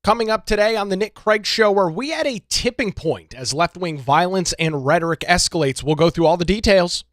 Coming up today on the Nick Craig Show, where we at a tipping point as left-wing violence and rhetoric escalates. We'll go through all the details.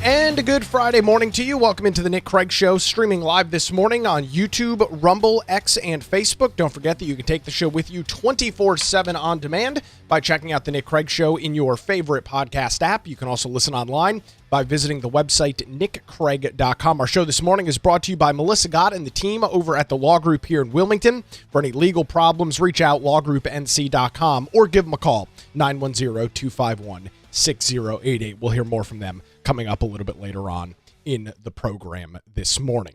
And a good Friday morning to you. Welcome into the Nick Craig Show, streaming live this morning on YouTube, Rumble, X, and Facebook. Don't forget that you can take the show with you 24/7 on demand by checking out the Nick Craig Show in your favorite podcast app. You can also listen online by visiting the website nickcraig.com. Our show this morning is brought to you by Melissa Gott and the team over at the Law Group here in Wilmington. For any legal problems, reach out lawgroupnc.com or give them a call, 910-251-6088. We'll hear more from them coming up a little bit later on in the program this morning.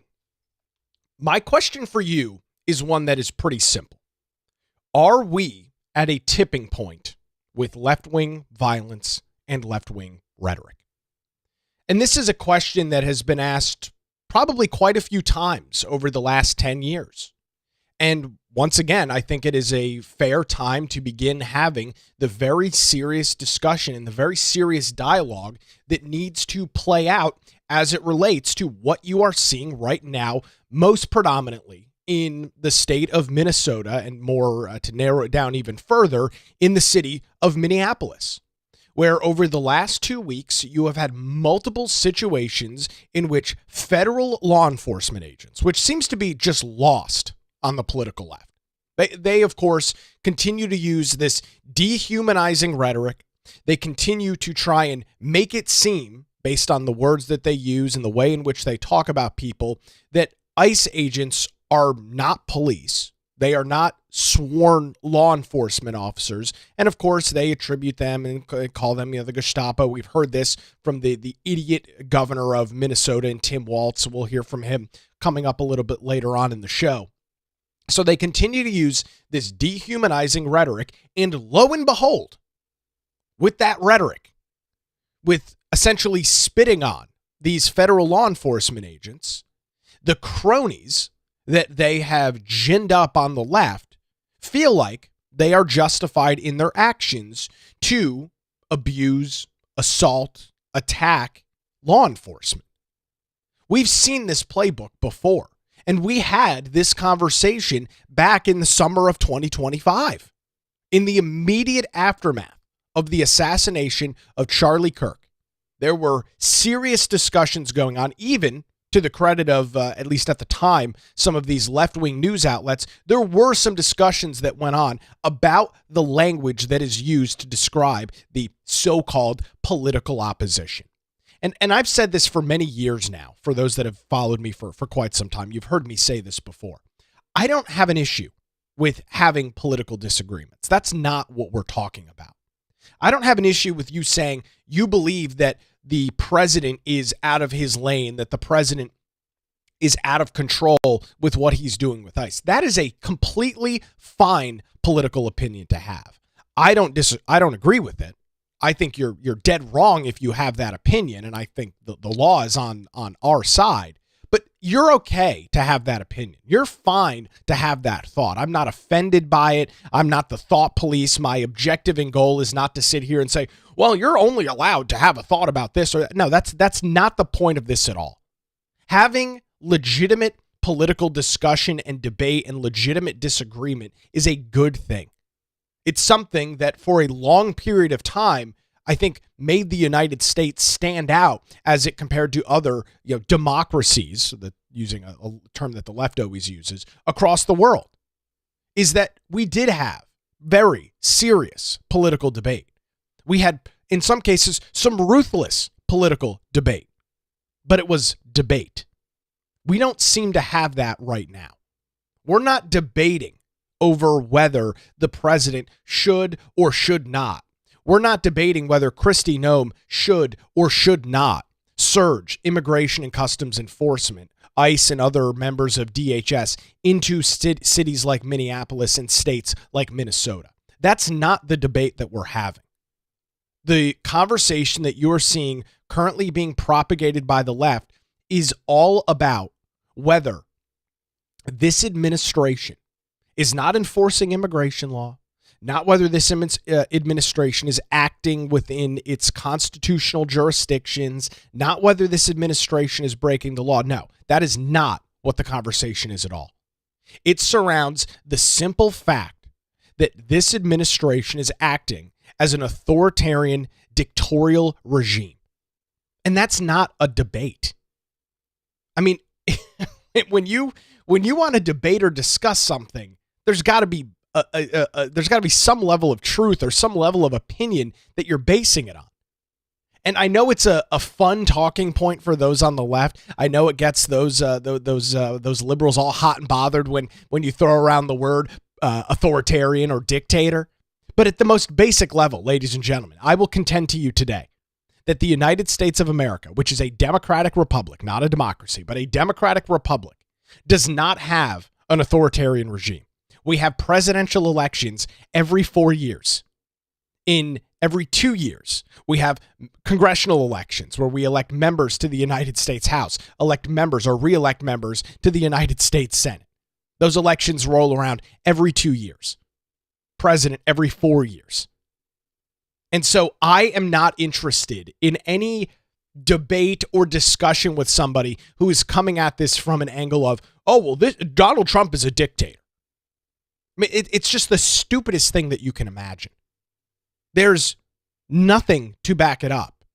My question for you is one that is pretty simple. Are we at a tipping point with left-wing violence and left-wing rhetoric? And this is a question that has been asked probably quite a few times over the last 10 years. And once again, I think it is a fair time to begin having the very serious discussion and the very serious dialogue that needs to play out as it relates to what you are seeing right now, most predominantly in the state of Minnesota, and more to narrow it down even further, in the city of Minneapolis, where over the last 2 weeks, you have had multiple situations in which federal law enforcement agents, which seems to be just lost on the political left. They, of course, continue to use this dehumanizing rhetoric. They continue to try and make it seem, based on the words that they use and the way in which they talk about people, that ICE agents are not police. They are not sworn law enforcement officers. And of course, they attribute them and call them, the Gestapo. We've heard this from the idiot governor of Minnesota, and Tim Walz. We'll hear from him coming up a little bit later on in the show. So they continue to use this dehumanizing rhetoric, and lo and behold, with that rhetoric, with essentially spitting on these federal law enforcement agents, the cronies that they have ginned up on the left feel like they are justified in their actions to abuse, assault, attack law enforcement. We've seen this playbook before. And we had this conversation back in the summer of 2025, in the immediate aftermath of the assassination of Charlie Kirk. There were serious discussions going on, even to the credit of, at least at the time, some of these left-wing news outlets. There were some discussions that went on about the language that is used to describe the so-called political opposition. And I've said this for many years now, for those that have followed me for quite some time. You've heard me say this before. I don't have an issue with having political disagreements. That's not what we're talking about. I don't have an issue with you saying you believe that the president is out of his lane, that the president is out of control with what he's doing with ICE. That is a completely fine political opinion to have. I don't agree with it. I think you're dead wrong if you have that opinion, and I think the law is on our side. But you're okay to have that opinion. You're fine to have that thought. I'm not offended by it. I'm not the thought police. My objective and goal is not to sit here and say, well, you're only allowed to have a thought about this or that. No, that's not the point of this at all. Having legitimate political discussion and debate and legitimate disagreement is a good thing. It's something that for a long period of time, I think, made the United States stand out as it compared to other democracies, using a term that the left always uses, across the world, is that we did have very serious political debate. We had, in some cases, some ruthless political debate, but it was debate. We don't seem to have that right now. We're not debating over whether the president should or should not. We're not debating whether Kristi Noem should or should not surge Immigration and Customs Enforcement, ICE, and other members of DHS into cities like Minneapolis and states like Minnesota. That's not the debate that we're having. The conversation that you're seeing currently being propagated by the left is all about whether this administration is not enforcing immigration law, not whether this administration is acting within its constitutional jurisdictions, not whether this administration is breaking the law. No, that is not what the conversation is at all. It surrounds the simple fact that this administration is acting as an authoritarian, dictatorial regime. And that's not a debate. I mean, when you want to debate or discuss something, there's got to be some level of truth or some level of opinion that you're basing it on. And I know it's a fun talking point for those on the left. I know it gets those liberals all hot and bothered when you throw around the word authoritarian or dictator. But at the most basic level, ladies and gentlemen, I will contend to you today that the United States of America, which is a democratic republic, not a democracy, but a democratic republic, does not have an authoritarian regime. We have presidential elections every 4 years. In every 2 years, we have congressional elections where we elect members to the United States House, elect members or re-elect members to the United States Senate. Those elections roll around every 2 years. President every 4 years. And so I am not interested in any debate or discussion with somebody who is coming at this from an angle of, oh, well, Donald Trump is a dictator. I mean, it's just the stupidest thing that you can imagine. There's nothing to back it up.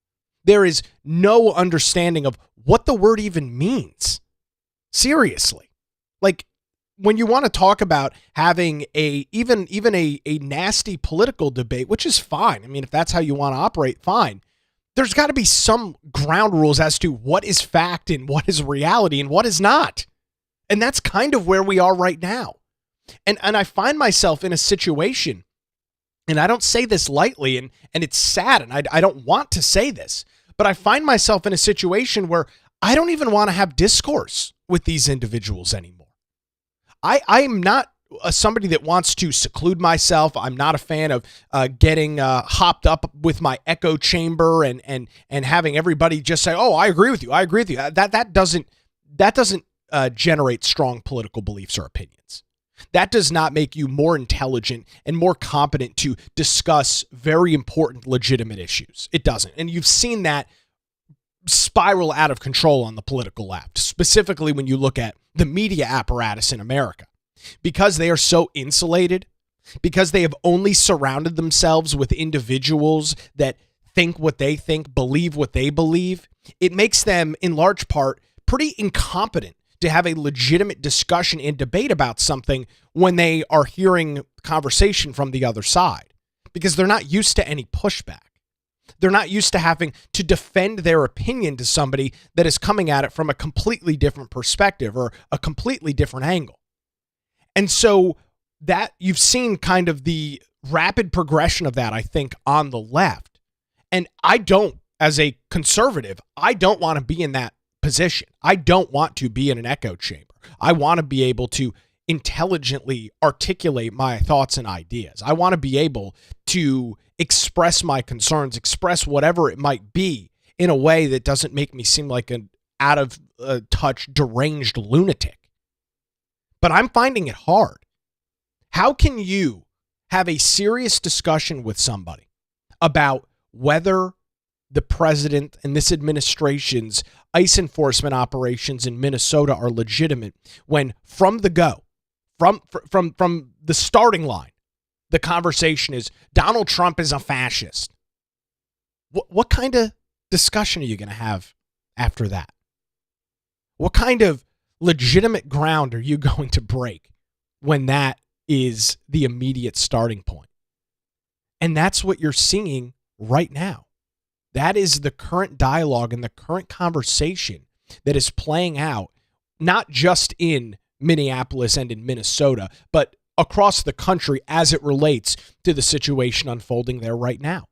There is no understanding of what the word even means. Seriously. Like, when you want to talk about having even a nasty political debate, which is fine. I mean, if that's how you want to operate, fine. There's got to be some ground rules as to what is fact and what is reality and what is not. And that's kind of where we are right now. And I find myself in a situation, and I don't say this lightly, and it's sad, and I don't want to say this, but I find myself in a situation where I don't even want to have discourse with these individuals anymore. I'm not somebody that wants to seclude myself. I'm not a fan of getting hopped up with my echo chamber and having everybody just say, "Oh, I agree with you. I agree with you." That doesn't generate strong political beliefs or opinions. That does not make you more intelligent and more competent to discuss very important, legitimate issues. It doesn't. And you've seen that spiral out of control on the political left, specifically when you look at the media apparatus in America. Because they are so insulated, because they have only surrounded themselves with individuals that think what they think, believe what they believe, it makes them, in large part, pretty incompetent to have a legitimate discussion and debate about something when they are hearing conversation from the other side, because they're not used to any pushback. They're not used to having to defend their opinion to somebody that is coming at it from a completely different perspective or a completely different angle. And so that you've seen kind of the rapid progression of that, I think, on the left. And I don't, as a conservative, I don't want to be in that position. I don't want to be in an echo chamber. I want to be able to intelligently articulate my thoughts and ideas. I want to be able to express my concerns, express whatever it might be in a way that doesn't make me seem like an out of touch, deranged lunatic. But I'm finding it hard. How can you have a serious discussion with somebody about whether the president and this administration's ICE enforcement operations in Minnesota are legitimate when from the go, from the starting line, the conversation is Donald Trump is a fascist? What kind of discussion are you going to have after that? What kind of legitimate ground are you going to break when that is the immediate starting point? And that's what you're seeing right now. That is the current dialogue and the current conversation that is playing out, not just in Minneapolis and in Minnesota, but across the country as it relates to the situation unfolding there right now.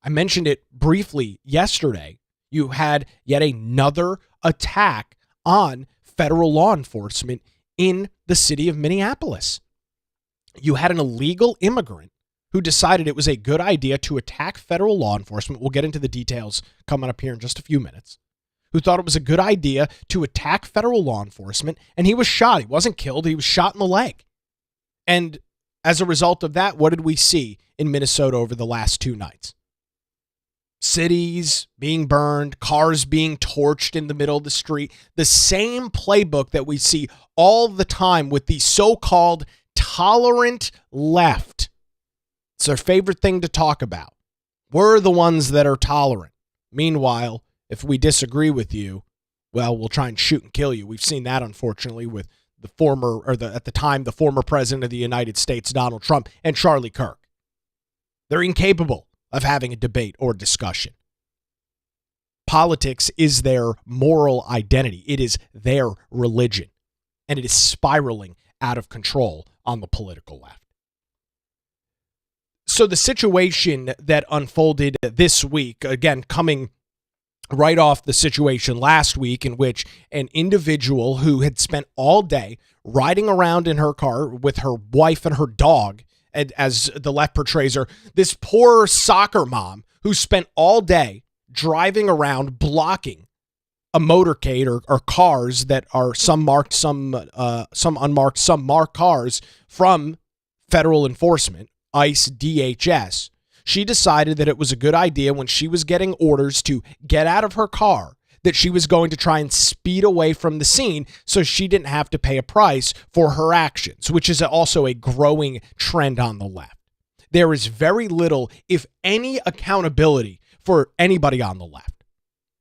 I mentioned it briefly yesterday. You had yet another attack on federal law enforcement in the city of Minneapolis. You had an illegal immigrant who decided it was a good idea to attack federal law enforcement. We'll get into the details coming up here in just a few minutes. Who thought it was a good idea to attack federal law enforcement, and he was shot. He wasn't killed. He was shot in the leg. And as a result of that, what did we see in Minnesota over the last 2 nights? Cities being burned, cars being torched in the middle of the street. The same playbook that we see all the time with the so-called tolerant left. It's their favorite thing to talk about. We're the ones that are tolerant. Meanwhile, if we disagree with you, well, we'll try and shoot and kill you. We've seen that, unfortunately, with the former president of the United States, Donald Trump, and Charlie Kirk. They're incapable of having a debate or discussion. Politics is their moral identity. It is their religion, and it is spiraling out of control on the political left. So the situation that unfolded this week, again, coming right off the situation last week in which an individual who had spent all day riding around in her car with her wife and her dog, and as the left portrays her, this poor soccer mom who spent all day driving around blocking a motorcade or cars that are some marked, some unmarked, some marked cars from federal enforcement, ICE, DHS. She decided that it was a good idea when she was getting orders to get out of her car that she was going to try and speed away from the scene so she didn't have to pay a price for her actions, which is also a growing trend on the left. There is very little, if any, accountability for anybody on the left.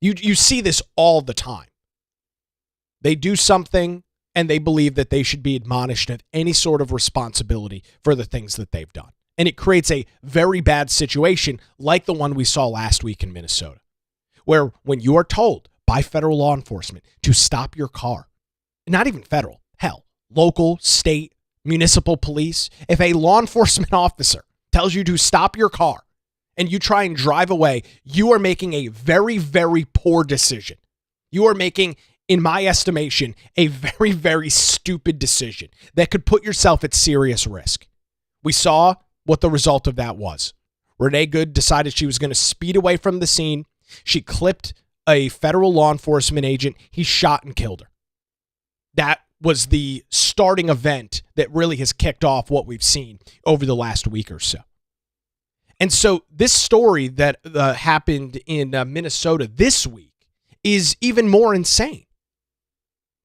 You see this all the time. They do something and they believe that they should be admonished of any sort of responsibility for the things that they've done. And it creates a very bad situation like the one we saw last week in Minnesota, where when you are told by federal law enforcement to stop your car, not even federal, hell, local, state, municipal police, if a law enforcement officer tells you to stop your car and you try and drive away, you are making a very, very poor decision. You are making, in my estimation, a very, very stupid decision that could put yourself at serious risk. We saw what the result of that was. Renee Good decided she was going to speed away from the scene. She clipped a federal law enforcement agent. He shot and killed her. That was the starting event that really has kicked off what we've seen over the last week or so. And so this story that happened in Minnesota this week is even more insane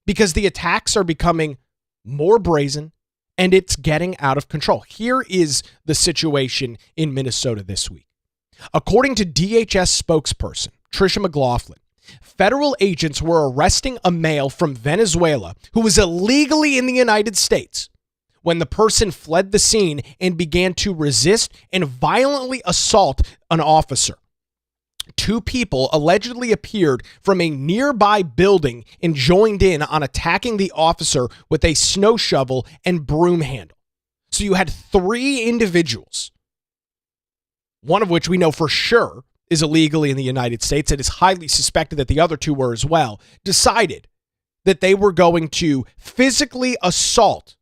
because the attacks are becoming more brazen, and it's getting out of control. Here is the situation in Minnesota this week. According to DHS spokesperson Tricia McLaughlin, federal agents were arresting a male from Venezuela who was illegally in the United States when the person fled the scene and began to resist and violently assault an officer. 2 people allegedly appeared from a nearby building and joined in on attacking the officer with a snow shovel and broom handle. So you had 3 individuals, one of which we know for sure is illegally in the United States. It is highly suspected that the other 2 were as well, decided that they were going to physically assault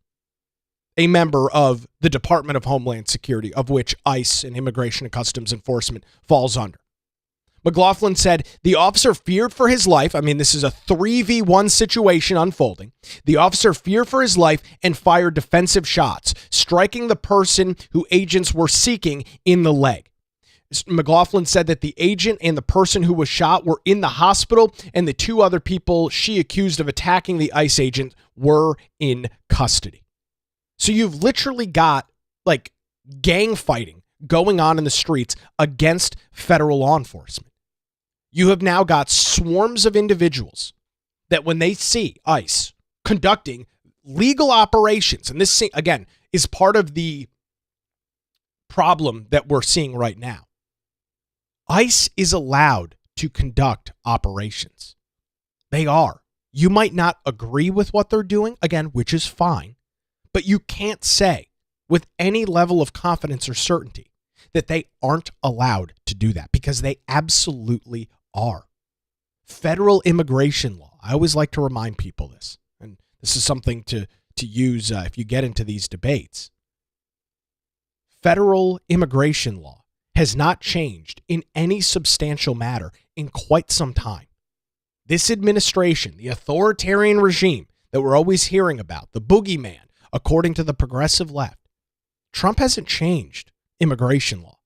a member of the Department of Homeland Security, of which ICE and Immigration and Customs Enforcement falls under. McLaughlin said the officer feared for his life. I mean, this is a 3v1 situation unfolding. The officer feared for his life and fired defensive shots, striking the person who agents were seeking in the leg. McLaughlin said that the agent and the person who was shot were in the hospital, and the 2 other people she accused of attacking the ICE agent were in custody. So you've literally got like gang fighting going on in the streets against federal law enforcement. You have now got swarms of individuals that when they see ICE conducting legal operations, and this, again, is part of the problem that we're seeing right now. ICE is allowed to conduct operations. They are. You might not agree with what they're doing, again, which is fine, but you can't say with any level of confidence or certainty that they aren't allowed to do that, because they absolutely are. Federal immigration law. I always like to remind people this, and this is something to use if you get into these debates. Federal immigration law has not changed in any substantial matter in quite some time. This administration, the authoritarian regime that we're always hearing about, the boogeyman according to the progressive left, Trump hasn't changed immigration law.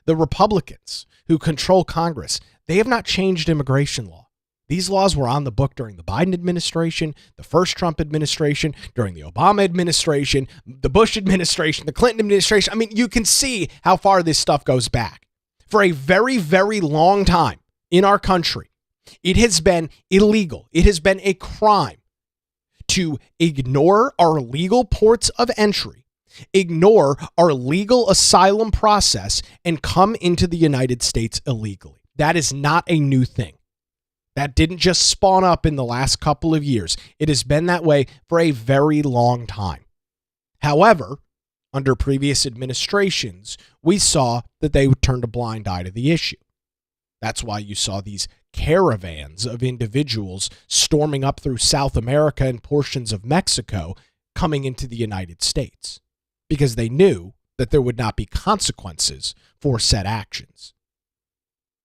The Republicans who control Congress, they have not changed immigration law. These laws were on the book during the Biden administration, the first Trump administration, during the Obama administration, the Bush administration, the Clinton administration. I mean, you can see how far this stuff goes back. For a very, very long time in our country, it has been illegal. It has been a crime to ignore our legal ports of entry, ignore our legal asylum process, and come into the United States illegally. That is not a new thing. That didn't just spawn up in the last couple of years. It has been that way for a very long time. However, under previous administrations, we saw that they would turn a blind eye to the issue. That's why you saw these caravans of individuals storming up through South America and portions of Mexico coming into the United States, because they knew that there would not be consequences for said actions.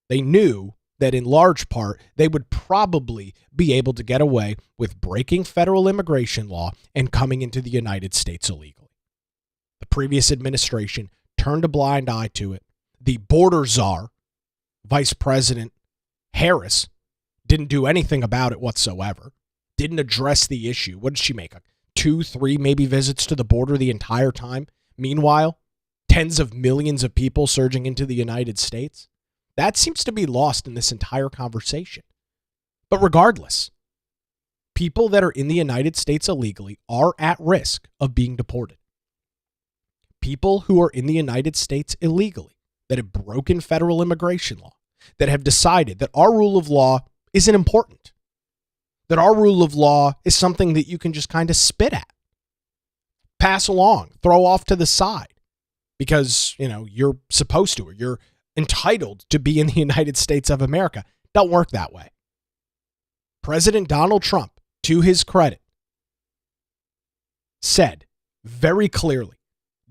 They knew that in large part, they would probably be able to get away with breaking federal immigration law and coming into the United States illegally. The previous administration turned a blind eye to it. The border czar, Vice President Harris, didn't do anything about it whatsoever, didn't address the issue. What did she make? 2, 3 maybe visits to the border the entire time? Meanwhile, tens of millions of people surging into the United States? That seems to be lost in this entire conversation. But regardless, people that are in the United States illegally are at risk of being deported. People who are in the United States illegally, that have broken federal immigration law, that have decided that our rule of law isn't important, that our rule of law is something that you can just kind of spit at, pass along, throw off to the side, because, you're supposed to, or you're entitled to be in the United States of America. Don't work that way. President Donald Trump, to his credit, said very clearly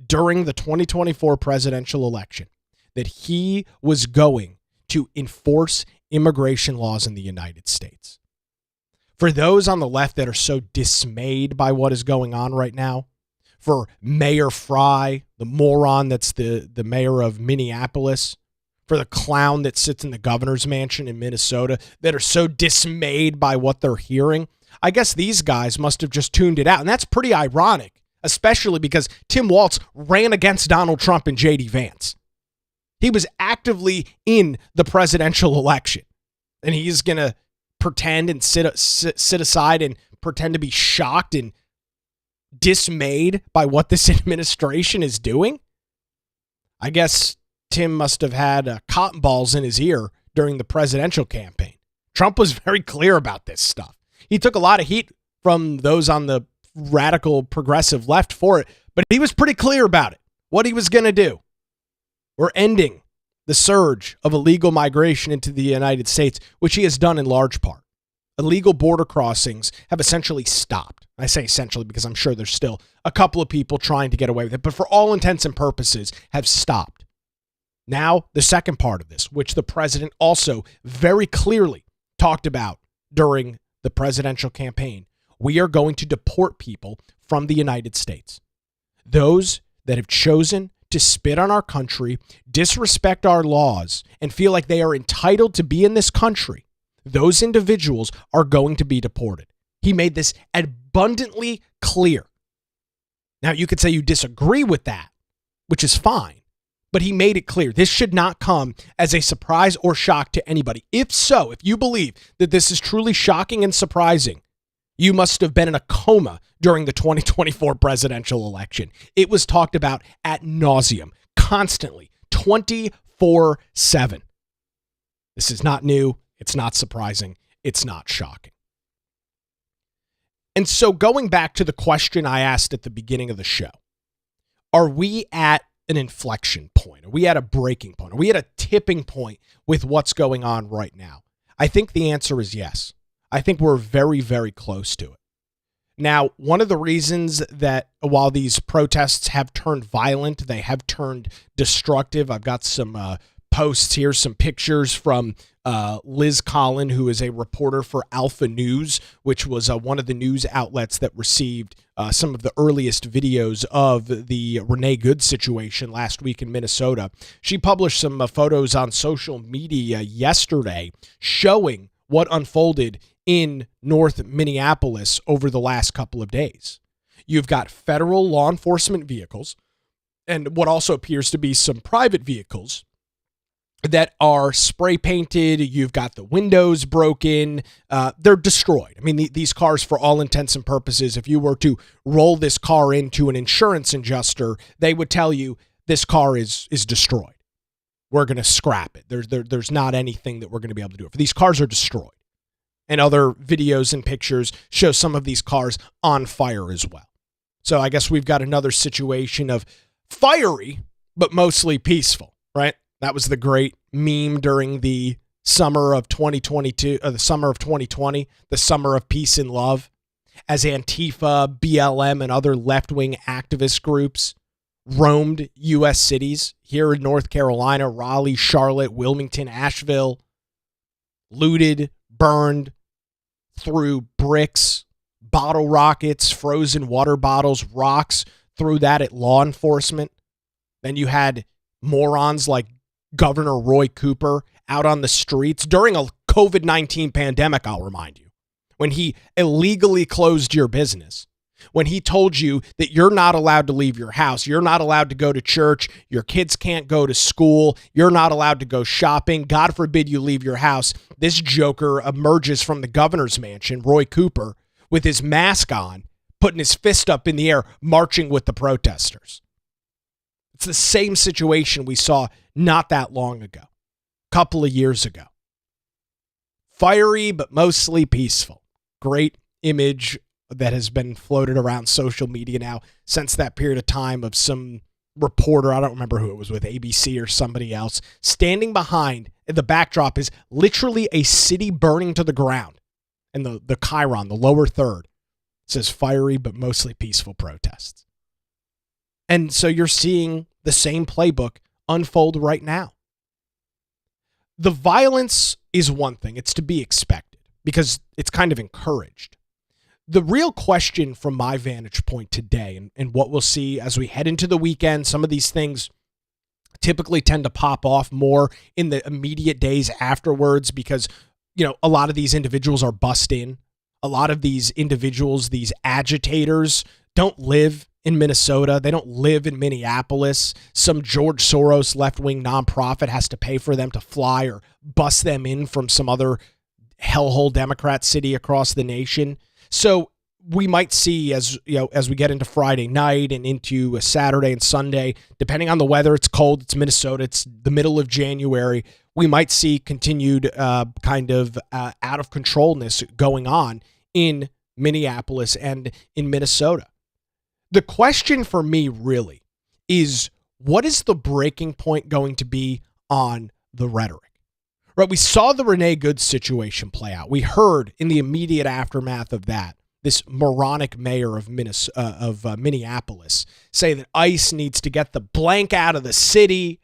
during the 2024 presidential election that he was going to enforce immigration laws in the United States. For those on the left that are so dismayed by what is going on right now, for Mayor Fry, the moron that's the mayor of Minneapolis, for the clown that sits in the governor's mansion in Minnesota, that are so dismayed by what they're hearing, I guess these guys must have just tuned it out. And that's pretty ironic, especially because Tim Walz ran against Donald Trump and J.D. Vance. He was actively in the presidential election, and he's going to pretend and sit aside and pretend to be shocked and dismayed by what this administration is doing? I guess Tim must have had cotton balls in his ear during the presidential campaign. Trump was very clear about this stuff. He took a lot of heat from those on the radical progressive left for it, but he was pretty clear about it, what he was going to do. We're ending the surge of illegal migration into the United States, which he has done in large part. Illegal border crossings have essentially stopped. I say essentially because I'm sure there's still a couple of people trying to get away with it, but for all intents and purposes have stopped. Now, the second part of this, which the president also very clearly talked about during the presidential campaign, we are going to deport people from the United States. Those that have chosen to spit on our country, disrespect our laws, and feel like they are entitled to be in this country, those individuals are going to be deported. He made this abundantly clear. Now, you could say you disagree with that, which is fine, but he made it clear. This should not come as a surprise or shock to anybody. If so, if you believe that this is truly shocking and surprising, you must have been in a coma during the 2024 presidential election. It was talked about ad nauseum, constantly, 24/7. This is not new. It's not surprising. It's not shocking. And so going back to the question I asked at the beginning of the show, are we at an inflection point? Are we at a breaking point? Are we at a tipping point with what's going on right now? I think the answer is yes. I think we're very, very close to it. Now, one of the reasons that while these protests have turned violent, they have turned destructive. I've got some posts here, some pictures from Liz Collin, who is a reporter for Alpha News, which was one of the news outlets that received some of the earliest videos of the Renee Good situation last week in Minnesota. She published some photos on social media yesterday showing what unfolded in North Minneapolis over the last couple of days. You've got federal law enforcement vehicles and what also appears to be some private vehicles that are spray painted. You've got the windows broken. They're destroyed. I mean, these cars, for all intents and purposes, if you were to roll this car into an insurance adjuster, they would tell you this car is destroyed. We're going to scrap it. There's not anything that we're going to be able to do. These cars are destroyed. And other videos and pictures show some of these cars on fire as well. So I guess we've got another situation of fiery, but mostly peaceful, right? That was the great meme during the summer of 2022, or the summer of 2020, the summer of peace and love, as Antifa, BLM, and other left-wing activist groups roamed U.S. cities here in North Carolina, Raleigh, Charlotte, Wilmington, Asheville, looted, burned, threw bricks, bottle rockets, frozen water bottles, rocks, threw that at law enforcement. Then you had morons like Governor Roy Cooper out on the streets during a COVID-19 pandemic, I'll remind you, when he illegally closed your business, when he told you that you're not allowed to leave your house, you're not allowed to go to church, your kids can't go to school, you're not allowed to go shopping, God forbid you leave your house. This joker emerges from the governor's mansion, Roy Cooper, with his mask on, putting his fist up in the air, marching with the protesters. It's the same situation we saw not that long ago, a couple of years ago. Fiery, but mostly peaceful. Great image that has been floated around social media now since that period of time of some reporter, I don't remember who it was with, ABC or somebody else, standing behind. The backdrop is literally a city burning to the ground. And the chyron, the lower third, says fiery but mostly peaceful protests. And so you're seeing the same playbook unfold right now. The violence is one thing. It's to be expected because it's kind of encouraged. The real question from my vantage point today, and what we'll see as we head into the weekend, some of these things typically tend to pop off more in the immediate days afterwards because, a lot of these individuals are bussed in. A lot of these individuals, these agitators, don't live in Minnesota. They don't live in Minneapolis. Some George Soros left-wing nonprofit has to pay for them to fly or bus them in from some other hellhole Democrat city across the nation. So we might see as we get into Friday night and into a Saturday and Sunday, depending on the weather, it's cold, it's Minnesota, it's the middle of January, we might see continued out of controlness going on in Minneapolis and in Minnesota. The question for me really is, what is the breaking point going to be on the rhetoric? Right, we saw the Renee Good situation play out. We heard in the immediate aftermath of that, this moronic mayor of Minneapolis say that ICE needs to get the blank out of the city.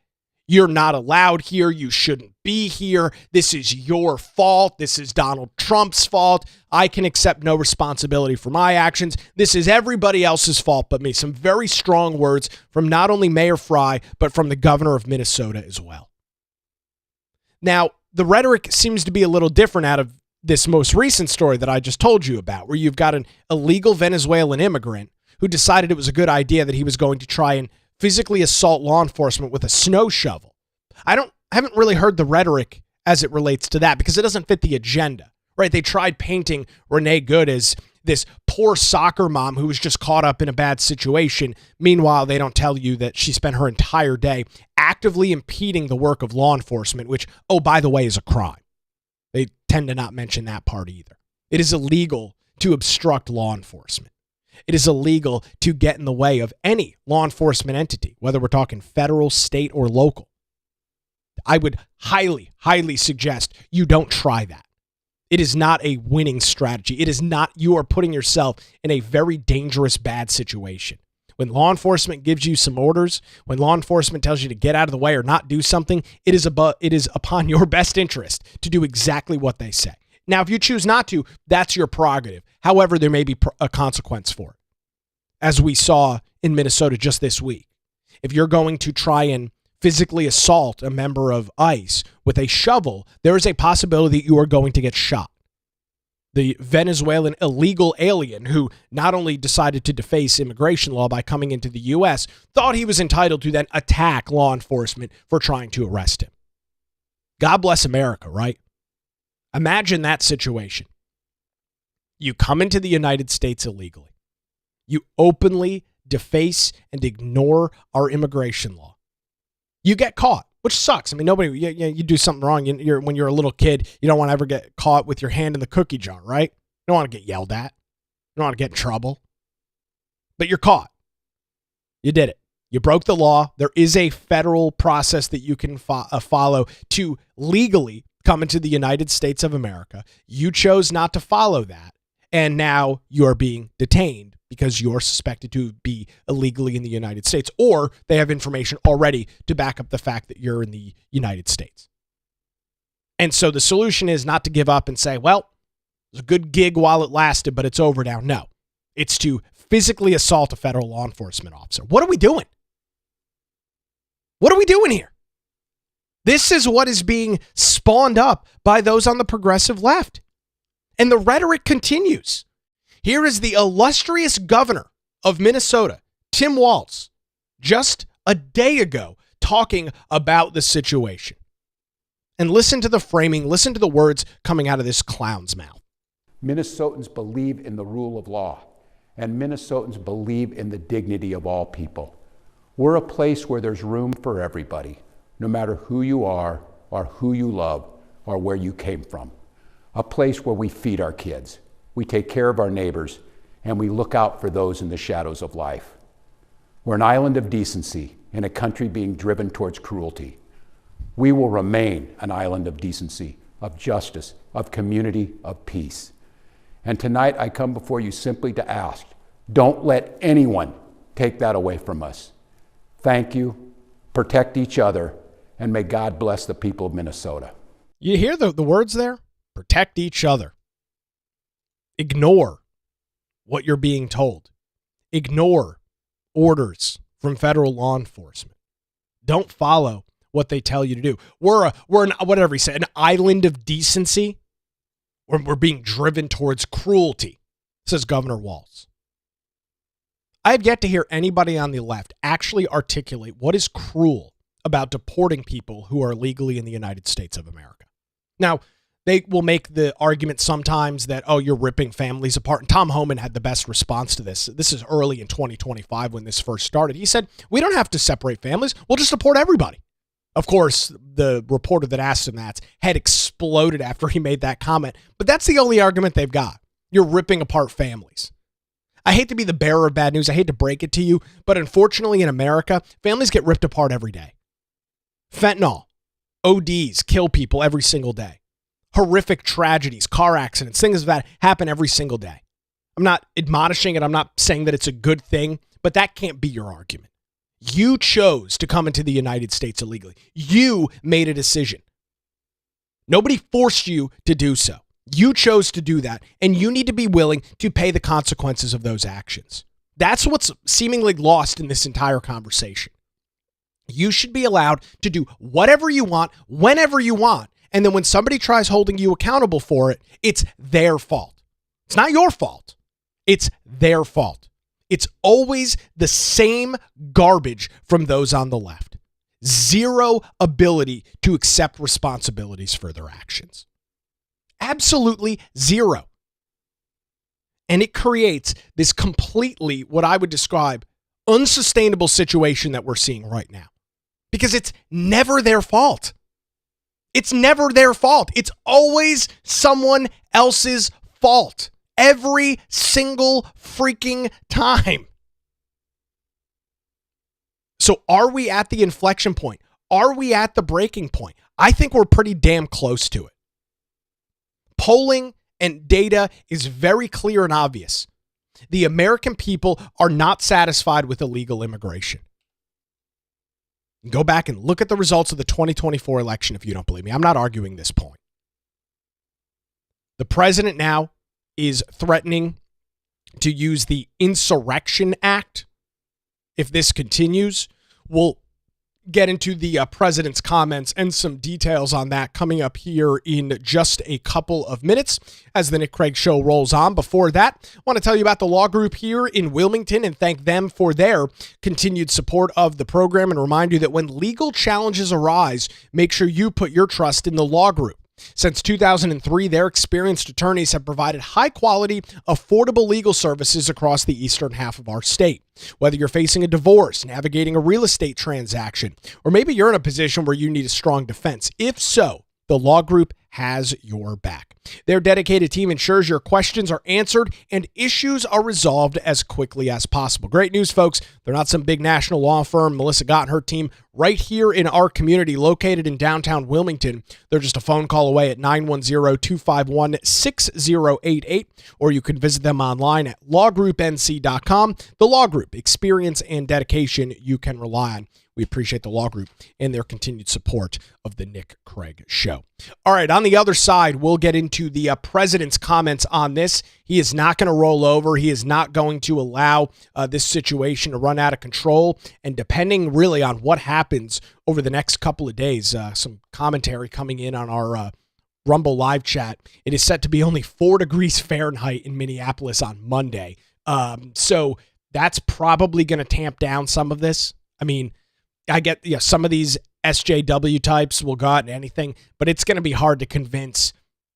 You're not allowed here. You shouldn't be here. This is your fault. This is Donald Trump's fault. I can accept no responsibility for my actions. This is everybody else's fault but me. Some very strong words from not only Mayor Fry, but from the governor of Minnesota as well. Now, the rhetoric seems to be a little different out of this most recent story that I just told you about, where you've got an illegal Venezuelan immigrant who decided it was a good idea that he was going to try and physically assault law enforcement with a snow shovel. I haven't really heard the rhetoric as it relates to that because it doesn't fit the agenda, right? They tried painting Renee Good as this poor soccer mom who was just caught up in a bad situation. Meanwhile, they don't tell you that she spent her entire day actively impeding the work of law enforcement, which, oh, by the way, is a crime. They tend to not mention that part either. It is illegal to obstruct law enforcement. It is illegal to get in the way of any law enforcement entity, whether we're talking federal, state, or local. I would highly, highly suggest you don't try that. It is not a winning strategy. It is not, you are putting yourself in a very dangerous, bad situation When law enforcement gives you some orders, when law enforcement tells you to get out of the way or not do something, it is upon your best interest to do exactly what they say. Now, if you choose not to, that's your prerogative. However, there may be a consequence for it, as we saw in Minnesota just this week. If you're going to try and physically assault a member of ICE with a shovel, there is a possibility that you are going to get shot. The Venezuelan illegal alien who not only decided to deface immigration law by coming into the U.S., thought he was entitled to then attack law enforcement for trying to arrest him. God bless America, right? Imagine that situation. You come into the United States illegally. You openly deface and ignore our immigration law. You get caught, which sucks. I mean, you do something wrong. When you're a little kid, you don't want to ever get caught with your hand in the cookie jar, right? You don't want to get yelled at. You don't want to get in trouble. But you're caught. You did it. You broke the law. There is a federal process that you can follow to legally come into the United States of America. You chose not to follow that, and now you are being detained because you're suspected to be illegally in the United States, or they have information already to back up the fact that you're in the United States. And so the solution is not to give up and say, well, it was a good gig while it lasted, but it's over now. No, it's to physically assault a federal law enforcement officer. What are we doing? What are we doing here? This is what is being spawned up by those on the progressive left. And the rhetoric continues. Here is the illustrious governor of Minnesota, Tim Walz, just a day ago talking about the situation. And listen to the framing, listen to the words coming out of this clown's mouth. Minnesotans believe in the rule of law, and Minnesotans believe in the dignity of all people. We're a place where there's room for everybody, no matter who you are or who you love or where you came from. A place where we feed our kids, we take care of our neighbors, and we look out for those in the shadows of life. We're an island of decency in a country being driven towards cruelty. We will remain an island of decency, of justice, of community, of peace. And tonight I come before you simply to ask, don't let anyone take that away from us. Thank you, protect each other, and may God bless the people of Minnesota. You hear the words there? Protect each other. Ignore what you're being told. Ignore orders from federal law enforcement. Don't follow what they tell you to do. We're whatever he said, an island of decency. We're being driven towards cruelty, says Governor Walz. I have yet to hear anybody on the left actually articulate what is cruel about deporting people who are legally in the United States of America. Now, they will make the argument sometimes that, oh, you're ripping families apart. And Tom Homan had the best response to this. This is early in 2025 when this first started. He said, we don't have to separate families. We'll just deport everybody. Of course, the reporter that asked him that head exploded after he made that comment. But that's the only argument they've got. You're ripping apart families. I hate to be the bearer of bad news. I hate to break it to you. But unfortunately, in America, families get ripped apart every day. Fentanyl, ODs kill people every single day. Horrific tragedies, car accidents, things of that happen every single day. I'm not admonishing it. I'm not saying that it's a good thing, but that can't be your argument. You chose to come into the United States illegally. You made a decision. Nobody forced you to do so. You chose to do that, and you need to be willing to pay the consequences of those actions. That's what's seemingly lost in this entire conversation. You should be allowed to do whatever you want, whenever you want. And then when somebody tries holding you accountable for it, it's their fault. It's not your fault. It's their fault. It's always the same garbage from those on the left. Zero ability to accept responsibilities for their actions. Absolutely zero. And it creates this completely, what I would describe, unsustainable situation that we're seeing right now. Because it's never their fault. It's never their fault. It's always someone else's fault. Every single freaking time. So are we at the inflection point? Are we at the breaking point? I think we're pretty damn close to it. Polling and data is very clear and obvious. The American people are not satisfied with illegal immigration. Go back and look at the results of the 2024 election if you don't believe me. I'm not arguing this point. The president now is threatening to use the Insurrection Act. If this continues, we'll get into the president's comments and some details on that coming up here in just a couple of minutes as the Nick Craig Show rolls on. Before that, I want to tell you about the law group here in Wilmington and thank them for their continued support of the program and remind you that when legal challenges arise, make sure you put your trust in the law group. Since 2003, their experienced attorneys have provided high-quality, affordable legal services across the eastern half of our state. Whether you're facing a divorce, navigating a real estate transaction, or maybe you're in a position where you need a strong defense. If so, the law group has your back. Their dedicated team ensures your questions are answered and issues are resolved as quickly as possible. Great news, folks. They're not some big national law firm. Melissa got and her team right here in our community located in downtown Wilmington. They're just a phone call away at 910-251-6088, or you can visit them online at lawgroupnc.com. The Law Group, experience and dedication you can rely on. We appreciate the law group and their continued support of the Nick Craig Show. All right, on the other side, we'll get into the president's comments on this. He is not going to roll over. He is not going to allow this situation to run out of control. And depending really on what happens over the next couple of days, some commentary coming in on our Rumble live chat, it is set to be only 4 degrees Fahrenheit in Minneapolis on Monday. So that's probably going to tamp down some of this. I mean, I get some of these SJW types will go out and anything, but it's going to be hard to convince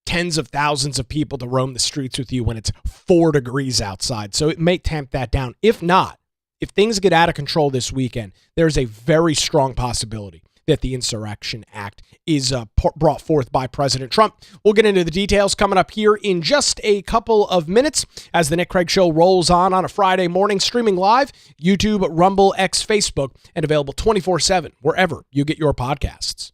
tens of thousands of people to roam the streets with you when it's 4 degrees outside. So it may tamp that down. If not, if things get out of control this weekend, there's a very strong possibility that the Insurrection Act is brought forth by President Trump. We'll get into the details coming up here in just a couple of minutes as the Nick Craig Show rolls on a Friday morning, streaming live, YouTube, Rumble, X, Facebook, and available 24/7 wherever you get your podcasts.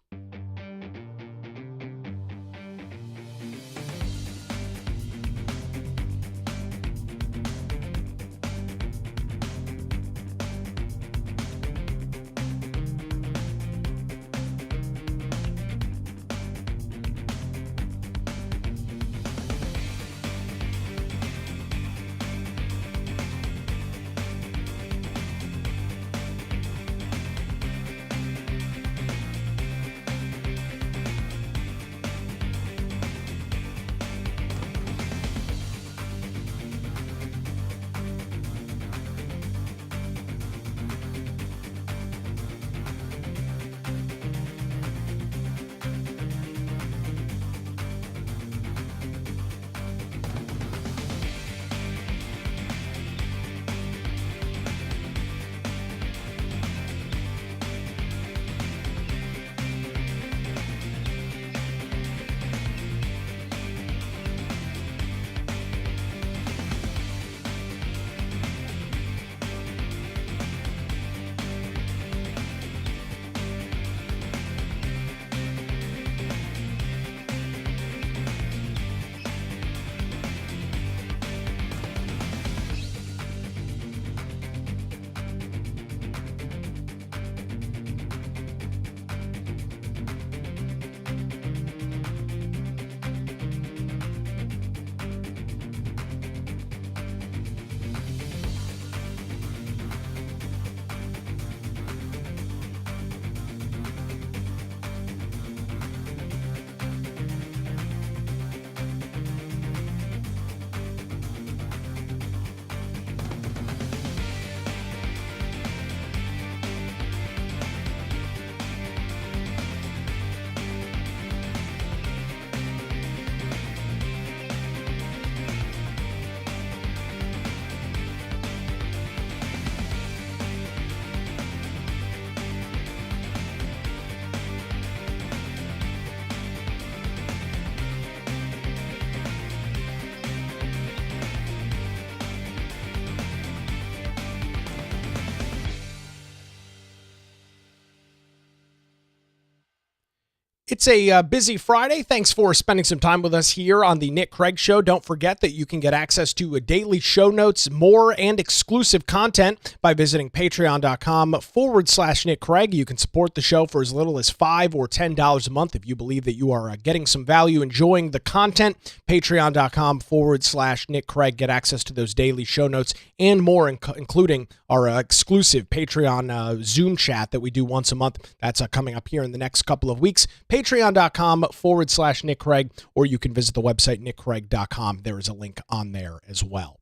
It's a busy Friday. Thanks for spending some time with us here on the Nick Craig Show. Don't forget that you can get access to daily show notes, more, and exclusive content by visiting patreon.com/Nick Craig. You can support the show for as little as $5 or $10 a month if you believe that you are getting some value, enjoying the content. Patreon.com/Nick Craig. Get access to those daily show notes and more, including our exclusive Patreon Zoom chat that we do once a month. That's coming up here in the next couple of weeks. Patreon.com/Nick Craig, or you can visit the website nickcraig.com. There is a link on there as well.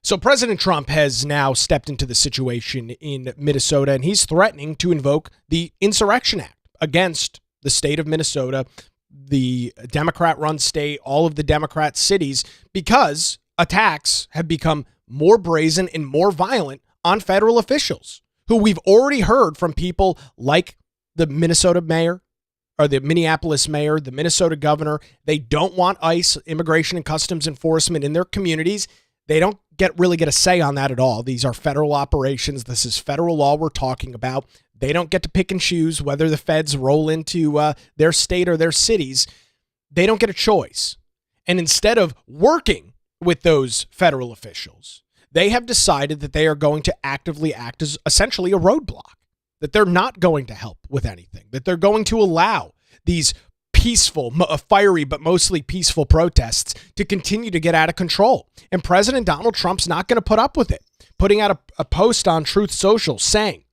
So President Trump has now stepped into the situation in Minnesota, and he's threatening to invoke the Insurrection Act against the state of Minnesota, the Democrat-run state, all of the Democrat cities, because attacks have become more brazen and more violent on federal officials, who we've already heard from people like the Minnesota mayor, or the Minneapolis mayor, the Minnesota governor. They don't want ICE, Immigration and Customs Enforcement, in their communities. They don't really get a say on that at all. These are federal operations. This is federal law we're talking about. They don't get to pick and choose whether the feds roll into their state or their cities. They don't get a choice. And instead of working with those federal officials, they have decided that they are going to actively act as essentially a roadblock, that they're not going to help with anything, that they're going to allow these peaceful, fiery, but mostly peaceful protests to continue to get out of control. And President Donald Trump's not going to put up with it, putting out a post on Truth Social saying,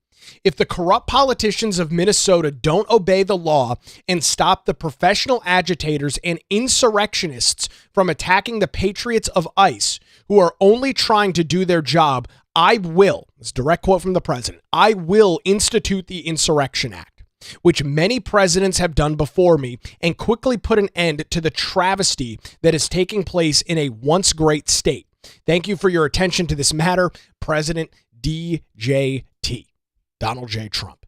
if the corrupt politicians of Minnesota don't obey the law and stop the professional agitators and insurrectionists from attacking the patriots of ICE, who are only trying to do their job, I will, this is a direct quote from the president, I will institute the Insurrection Act, which many presidents have done before me, and quickly put an end to the travesty that is taking place in a once great state. Thank you for your attention to this matter, President DJT, Donald J. Trump.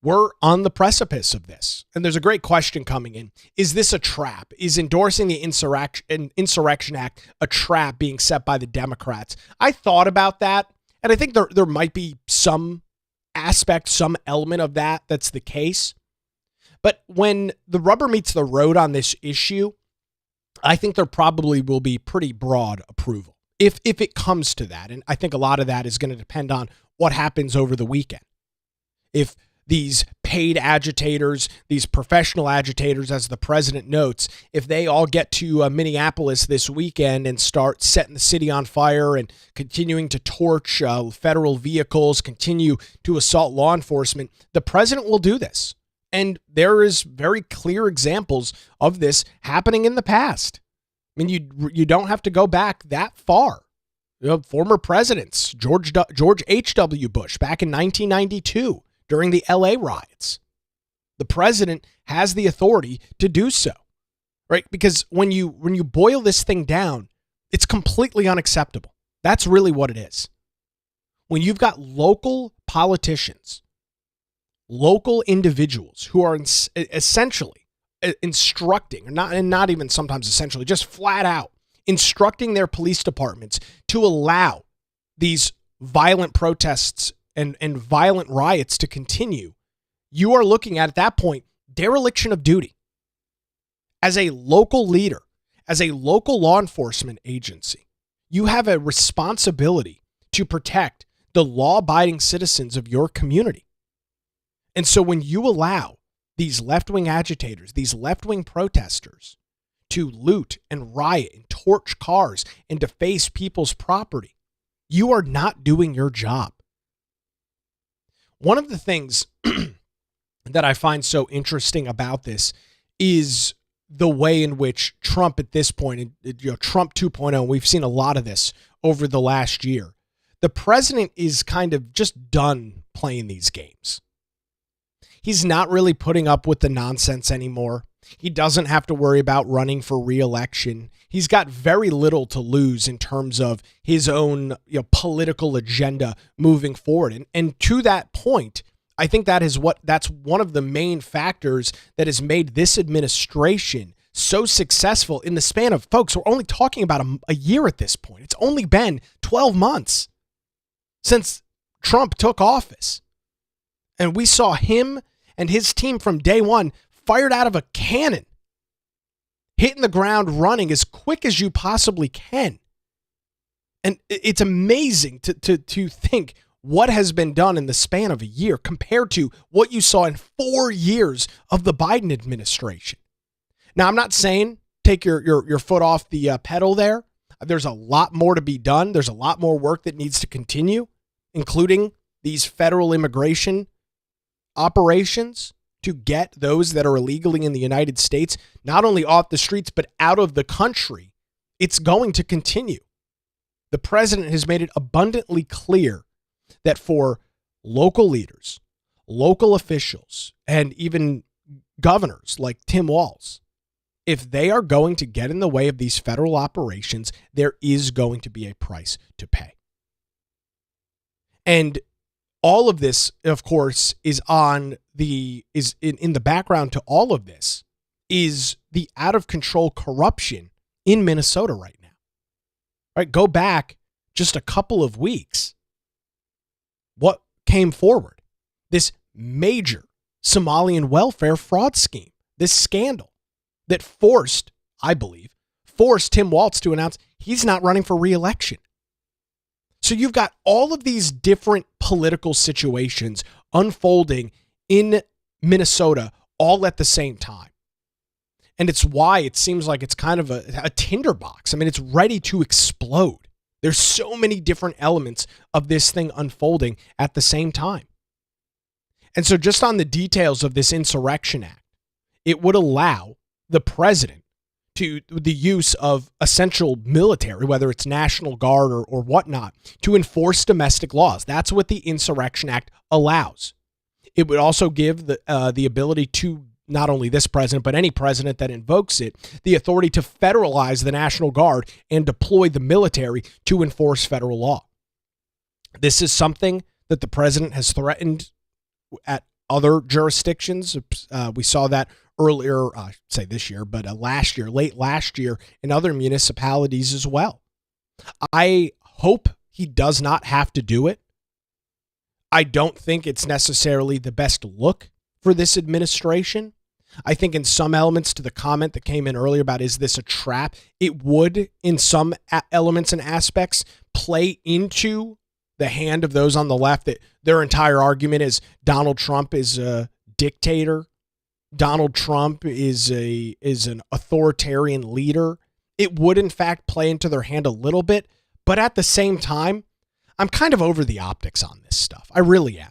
We're on the precipice of this, and there's a great question coming in. Is this a trap? Is endorsing the Insurrection Act a trap being set by the Democrats? I thought about that, and I think there might be some aspect, some element of that that's the case. But when the rubber meets the road on this issue, I think there probably will be pretty broad approval if it comes to that. And I think a lot of that is going to depend on what happens over the weekend. If these paid agitators, these professional agitators, as the president notes, if they all get to Minneapolis this weekend and start setting the city on fire and continuing to torch federal vehicles, continue to assault law enforcement, the president will do this. And there is very clear examples of this happening in the past. I mean, you don't have to go back that far. You know, former presidents, George H.W. Bush back in 1992, during the LA riots. The president has the authority to do so, right? Because when you boil this thing down, it's completely unacceptable. That's really what it is. When you've got local politicians, local individuals who are essentially instructing, and not even sometimes essentially, just flat out instructing their police departments to allow these violent protests and violent riots to continue, you are looking at that point, dereliction of duty. As a local leader, as a local law enforcement agency, you have a responsibility to protect the law-abiding citizens of your community. And so when you allow these left-wing agitators, these left-wing protesters to loot and riot and torch cars and deface people's property, you are not doing your job. One of the things that I find so interesting about this is the way in which Trump at this point, Trump 2.0, we've seen a lot of this over the last year. The president is kind of just done playing these games. He's not really putting up with the nonsense anymore. He doesn't have to worry about running for re-election. He's got very little to lose in terms of his own political agenda moving forward. And to that point, I think that's one of the main factors that has made this administration so successful in the span of, folks, we're only talking about a year at this point. It's only been 12 months since Trump took office. And we saw him and his team from day one fired out of a cannon, hitting the ground running as quick as you possibly can. And it's amazing to think what has been done in the span of a year compared to what you saw in 4 years of the Biden administration. Now, I'm not saying take your foot off the pedal there. There's a lot more to be done. There's a lot more work that needs to continue, including these federal immigration operations to get those that are illegally in the United States, not only off the streets, but out of the country. It's going to continue. The president has made it abundantly clear that for local leaders, local officials, and even governors like Tim Walz, if they are going to get in the way of these federal operations, there is going to be a price to pay. And all of this, of course, is in the background to all of this is the out of control corruption in Minnesota right now. All right, go back just a couple of weeks. What came forward? This major Somalian welfare fraud scheme, this scandal that forced Tim Walz to announce he's not running for re-election. So you've got all of these different political situations unfolding in Minnesota all at the same time. And it's why it seems like it's kind of a tinderbox. I mean, it's ready to explode. There's so many different elements of this thing unfolding at the same time. And so just on the details of this Insurrection Act, it would allow the president to the use of essential military, whether it's National Guard or whatnot, to enforce domestic laws. That's what the Insurrection Act allows. It would also give the ability to not only this president, but any president that invokes it, the authority to federalize the National Guard and deploy the military to enforce federal law. This is something that the president has threatened at other jurisdictions. We saw that earlier, say this year, but late last year in other municipalities as well. I hope he does not have to do it. I don't think it's necessarily the best look for this administration. I think in some elements to the comment that came in earlier about is this a trap, it would in some elements and aspects play into the hand of those on the left that their entire argument is Donald Trump is a dictator. Donald Trump is an authoritarian leader. It would in fact play into their hand a little bit, but at the same time, I'm kind of over the optics on this stuff. I really am.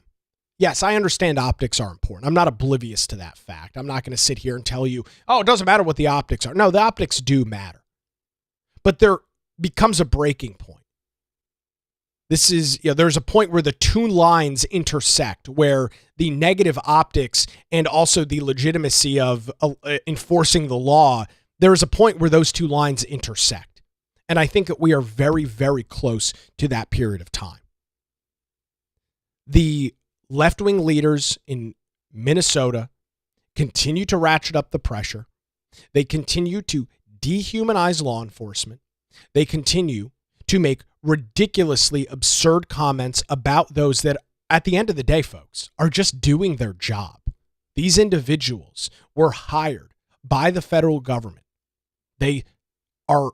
Yes, I understand optics are important. I'm not oblivious to that fact. I'm not going to sit here and tell you, oh, it doesn't matter what the optics are. No, the optics do matter. But there becomes a breaking point. This is, there's a point where the two lines intersect, where the negative optics and also the legitimacy of enforcing the law, there is a point where those two lines intersect. And I think that we are very, very close to that period of time. The left-wing leaders in Minnesota continue to ratchet up the pressure. They continue to dehumanize law enforcement. They continue to make ridiculously absurd comments about those that, at the end of the day, folks, are just doing their job. These individuals were hired by the federal government. They are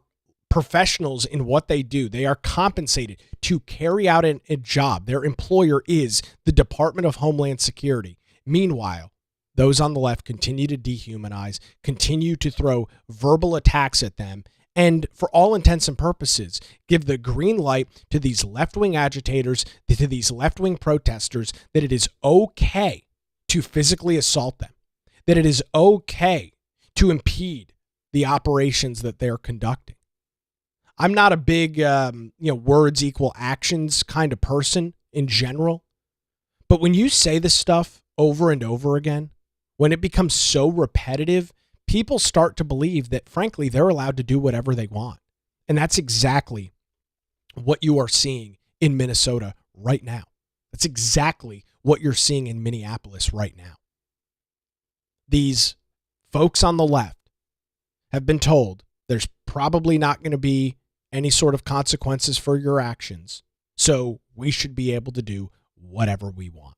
professionals in what they do. They are compensated to carry out a job. Their employer is the Department of Homeland Security. Meanwhile, those on the left continue to dehumanize, continue to throw verbal attacks at them, and for all intents and purposes, give the green light to these left-wing agitators, to these left-wing protesters, that it is okay to physically assault them, that it is okay to impede the operations that they're conducting. I'm not a big, words equal actions kind of person in general. But when you say this stuff over and over again, when it becomes so repetitive, people start to believe that, frankly, they're allowed to do whatever they want. And that's exactly what you are seeing in Minnesota right now. That's exactly what you're seeing in Minneapolis right now. These folks on the left have been told there's probably not going to be any sort of consequences for your actions, so we should be able to do whatever we want.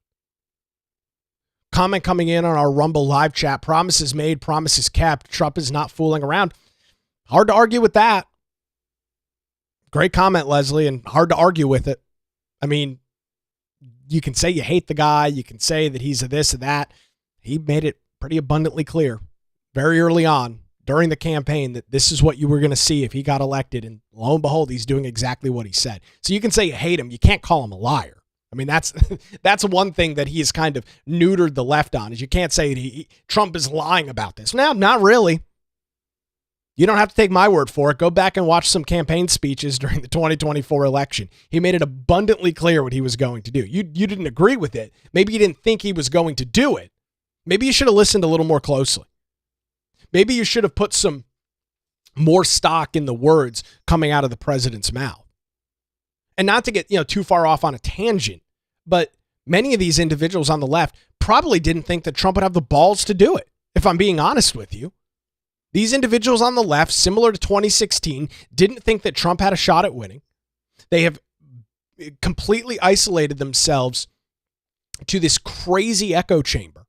Comment coming in on our Rumble live chat. Promises made, promises kept. Trump is not fooling around. Hard to argue with that. Great comment, Leslie, and hard to argue with it. I mean, you can say you hate the guy. You can say that he's a this or that. He made it pretty abundantly clear very early on during the campaign that this is what you were going to see if he got elected. And lo and behold, he's doing exactly what he said. So you can say you hate him. You can't call him a liar. I mean, that's one thing that he has kind of neutered the left on, is you can't say Trump is lying about this. No, not really. You don't have to take my word for it. Go back and watch some campaign speeches during the 2024 election. He made it abundantly clear what he was going to do. You didn't agree with it. Maybe you didn't think he was going to do it. Maybe you should have listened a little more closely. Maybe you should have put some more stock in the words coming out of the president's mouth. And not to get, too far off on a tangent, but many of these individuals on the left probably didn't think that Trump would have the balls to do it, if I'm being honest with you. These individuals on the left, similar to 2016, didn't think that Trump had a shot at winning. They have completely isolated themselves to this crazy echo chamber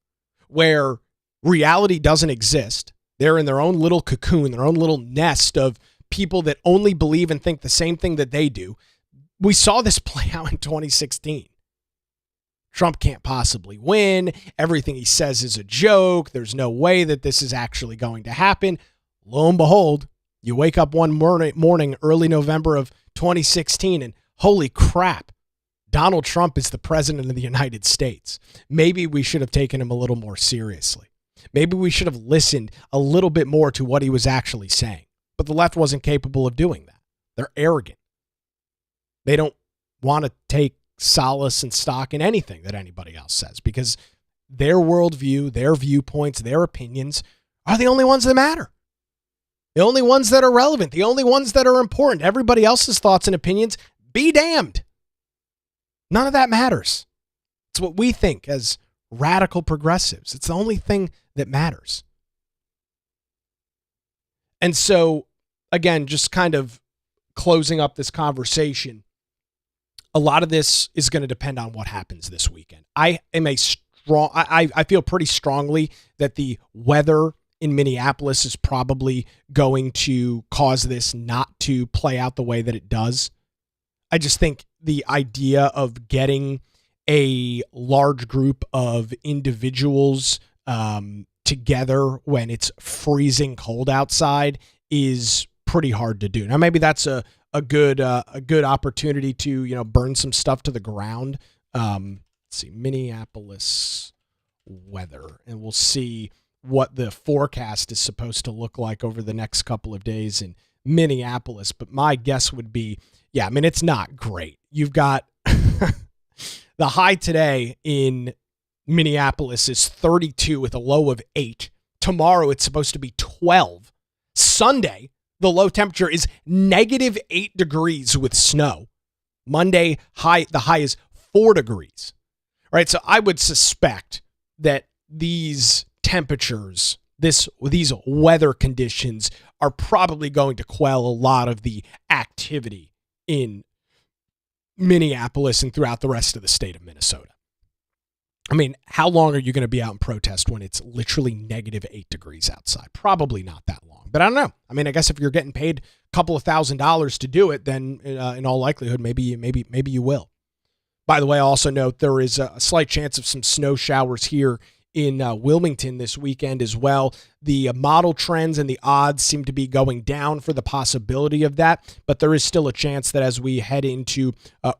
where reality doesn't exist. They're in their own little cocoon, their own little nest of people that only believe and think the same thing that they do. We saw this play out in 2016. Trump can't possibly win. Everything he says is a joke. There's no way that this is actually going to happen. Lo and behold, you wake up one morning, early November of 2016, and holy crap, Donald Trump is the president of the United States. Maybe we should have taken him a little more seriously. Maybe we should have listened a little bit more to what he was actually saying. But the left wasn't capable of doing that. They're arrogant. They don't want to take solace and stock in anything that anybody else says, because their worldview, their viewpoints, their opinions are the only ones that matter. The only ones that are relevant, the only ones that are important. Everybody else's thoughts and opinions, be damned. None of that matters. It's what we think as radical progressives. It's the only thing that matters. And so, again, just kind of closing up this conversation, a lot of this is going to depend on what happens this weekend. I feel pretty strongly that the weather in Minneapolis is probably going to cause this not to play out the way that it does. I just think the idea of getting a large group of individuals together when it's freezing cold outside is pretty hard to do. Now, maybe that's a good opportunity to burn some stuff to the ground. Let's see, Minneapolis weather, and we'll see what the forecast is supposed to look like over the next couple of days in Minneapolis. But my guess would be, it's not great. You've got the high today in Minneapolis is 32 with a low of 8. Tomorrow it's supposed to be 12. Sunday, the low temperature is -8 degrees with snow. Monday, the high is 4 degrees. All right, so I would suspect that these temperatures, these weather conditions are probably going to quell a lot of the activity in Minneapolis and throughout the rest of the state of Minnesota. I mean, how long are you going to be out in protest when it's literally -8 degrees outside? Probably not that long, but I don't know. I mean, I guess if you're getting paid a couple of $1,000s to do it, then in all likelihood, maybe you will. By the way, I also note there is a slight chance of some snow showers here in Wilmington this weekend as well. The model trends and the odds seem to be going down for the possibility of that, but there is still a chance that as we head into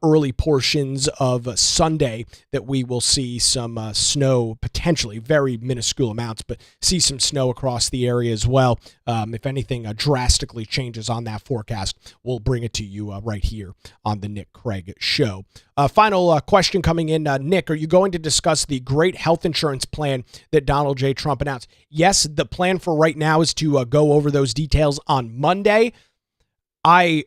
early portions of Sunday that we will see some snow, potentially very minuscule amounts, but see some snow across the area as well. If anything drastically changes on that forecast, we'll bring it to you right here on the Nick Craig Show. Final question coming in. Nick, are you going to discuss the great health insurance plan that Donald J. Trump announced? Yes, the plan for right now is to go over those details on Monday. I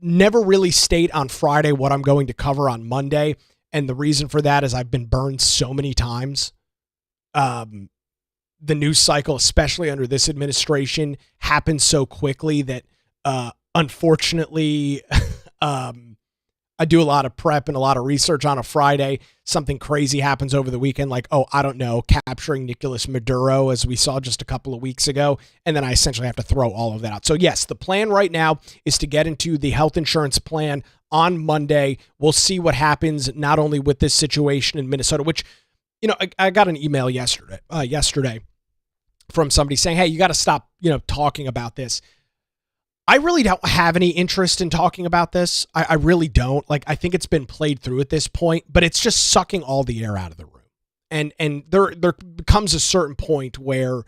never really state on Friday what I'm going to cover on Monday, and the reason for that is I've been burned so many times. The news cycle, especially under this administration, happens so quickly that unfortunately I do a lot of prep and a lot of research on a Friday. Something crazy happens over the weekend, like, I don't know, capturing Nicolas Maduro, as we saw just a couple of weeks ago. And then I essentially have to throw all of that out. So yes, the plan right now is to get into the health insurance plan on Monday. We'll see what happens, not only with this situation in Minnesota, which, I got an email yesterday from somebody saying, hey, you got to stop, talking about this. I really don't have any interest in talking about this. I really don't. I think it's been played through at this point, but it's just sucking all the air out of the room. And there becomes a certain point where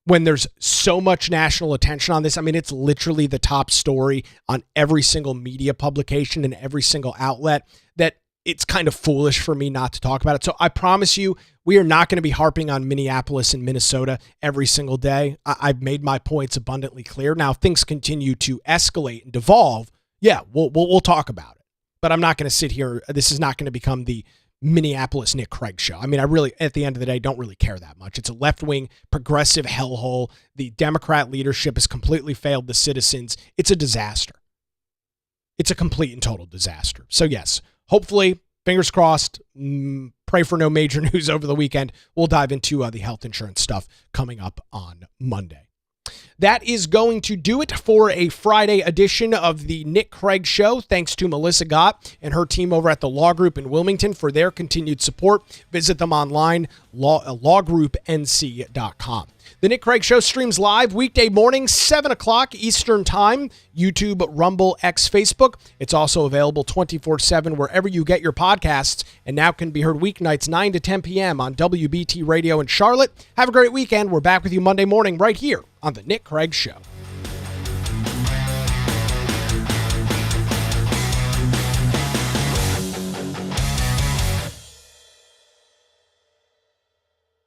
when there's so much national attention on this, I mean, it's literally the top story on every single media publication and every single outlet, that it's kind of foolish for me not to talk about it. So I promise you, we are not going to be harping on Minneapolis and Minnesota every single day. I've made my points abundantly clear. Now, if things continue to escalate and devolve, yeah, we'll talk about it. But I'm not going to sit here. This is not going to become the Minneapolis Nick Craig show. I mean, I really, at the end of the day, don't really care that much. It's a left-wing progressive hellhole. The Democrat leadership has completely failed the citizens. It's a disaster. It's a complete and total disaster. So yes, hopefully, fingers crossed, pray for no major news over the weekend. We'll dive into the health insurance stuff coming up on Monday. That is going to do it for a Friday edition of the Nick Craig Show. Thanks to Melissa Gott and her team over at the Law Group in Wilmington for their continued support. Visit them online, lawgroupnc.com. The Nick Craig Show streams live weekday mornings, 7 o'clock Eastern Time, YouTube, Rumble, X, Facebook. It's also available 24/7 wherever you get your podcasts, and now can be heard weeknights 9 to 10 p.m. on WBT Radio in Charlotte. Have a great weekend. We're back with you Monday morning right here on The Nick Craig Show.